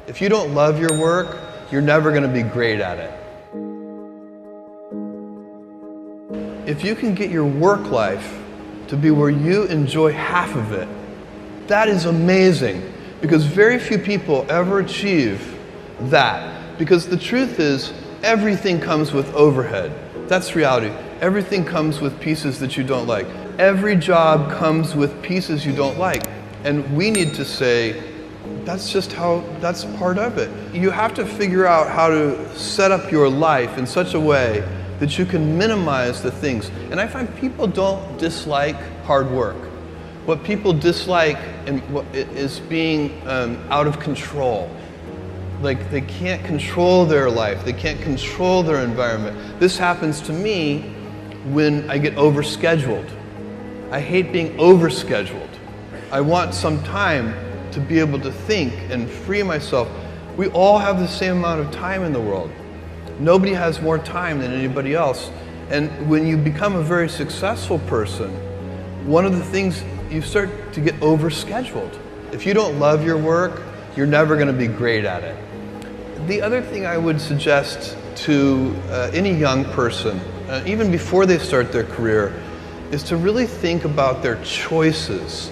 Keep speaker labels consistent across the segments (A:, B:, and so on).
A: If you don't love your work, you're never going to be great at it. If you can get your work life to be where you enjoy half of it, that is amazing, because very few people ever achieve that. Because the truth is, everything comes with overhead. That's reality. Everything comes with pieces that you don't like. Every job comes with pieces you don't like. And we need to say, that's part of it. You have to figure out how to set up your life in such a way that you can minimize the things. And I find people don't dislike hard work. What people dislike is being out of control. Like, they can't control their life, they can't control their environment. This happens to me when I get overscheduled. I hate being overscheduled. I want some time to be able to think and free myself. We all have the same amount of time in the world. Nobody has more time than anybody else. And when you become a very successful person, one of the things, you start to get overscheduled. If you don't love your work, you're never going to be great at it. The other thing I would suggest to any young person, even before they start their career, is to really think about their choices.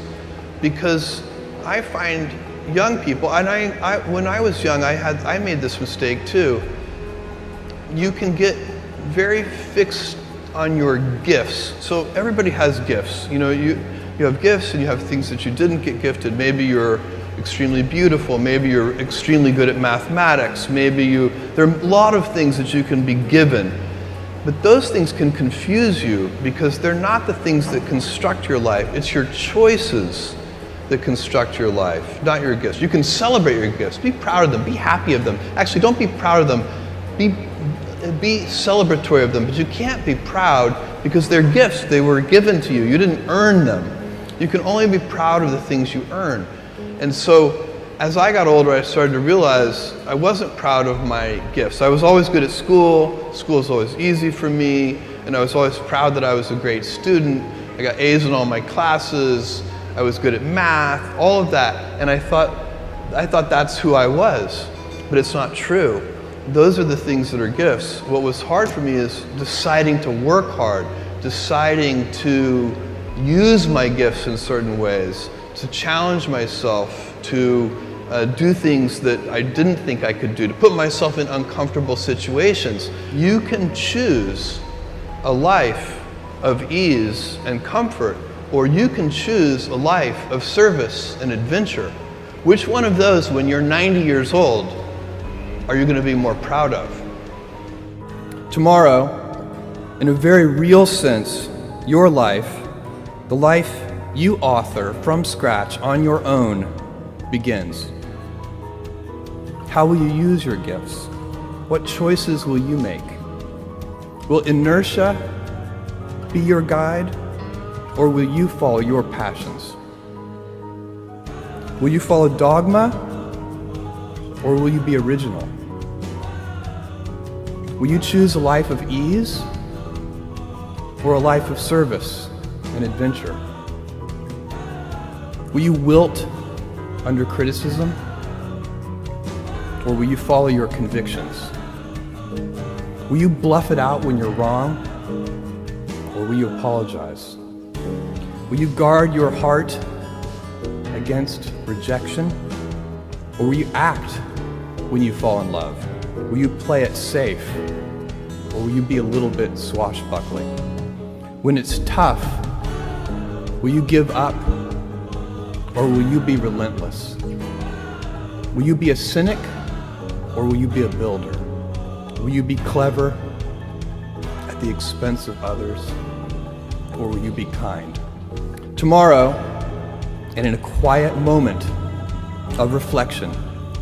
A: Because I find young people, and when I was young, I made this mistake too. You can get very fixed on your gifts. So everybody has gifts. You know, you have gifts and you have things that you didn't get gifted. Maybe you're extremely beautiful, maybe you're extremely good at mathematics, there are a lot of things that you can be given. But those things can confuse you because they're not the things that construct your life. It's your choices that construct your life, not your gifts. You can celebrate your gifts, be proud of them, be happy of them. Actually, don't be proud of them, be celebratory of them, but you can't be proud because they're gifts. They were given to you. You didn't earn them. You can only be proud of the things you earn. And so, as I got older, I started to realize I wasn't proud of my gifts. I was always good at school. School was always easy for me, and I was always proud that I was a great student. I got A's in all my classes. I was good at math, all of that. And I thought that's who I was, but it's not true. Those are the things that are gifts. What was hard for me is deciding to work hard, deciding to use my gifts in certain ways, to challenge myself, to do things that I didn't think I could do, to put myself in uncomfortable situations. You can choose a life of ease and comfort, or you can choose a life of service and adventure. Which one of those, when you're 90 years old, are you going to be more proud of? Tomorrow, in a very real sense, your life, the life you author from scratch on your own, begins. How will you use your gifts? What choices will you make? Will inertia be your guide, or will you follow your passions? Will you follow dogma, or will you be original? Will you choose a life of ease, or a life of service and adventure? Will you wilt under criticism, or will you follow your convictions? Will you bluff it out when you're wrong, or will you apologize? Will you guard your heart against rejection, or will you act when you fall in love? Will you play it safe, or will you be a little bit swashbuckling? When it's tough, will you give up, or will you be relentless? Will you be a cynic, or will you be a builder? Will you be clever at the expense of others, or will you be kind? Tomorrow, and in a quiet moment of reflection,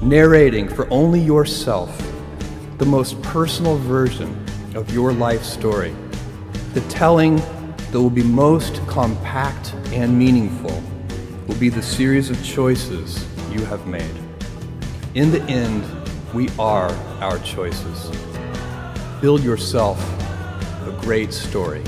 A: narrating for only yourself the most personal version of your life story, the telling that will be most compact and meaningful will be the series of choices you have made. In the end, we are our choices. Build yourself a great story.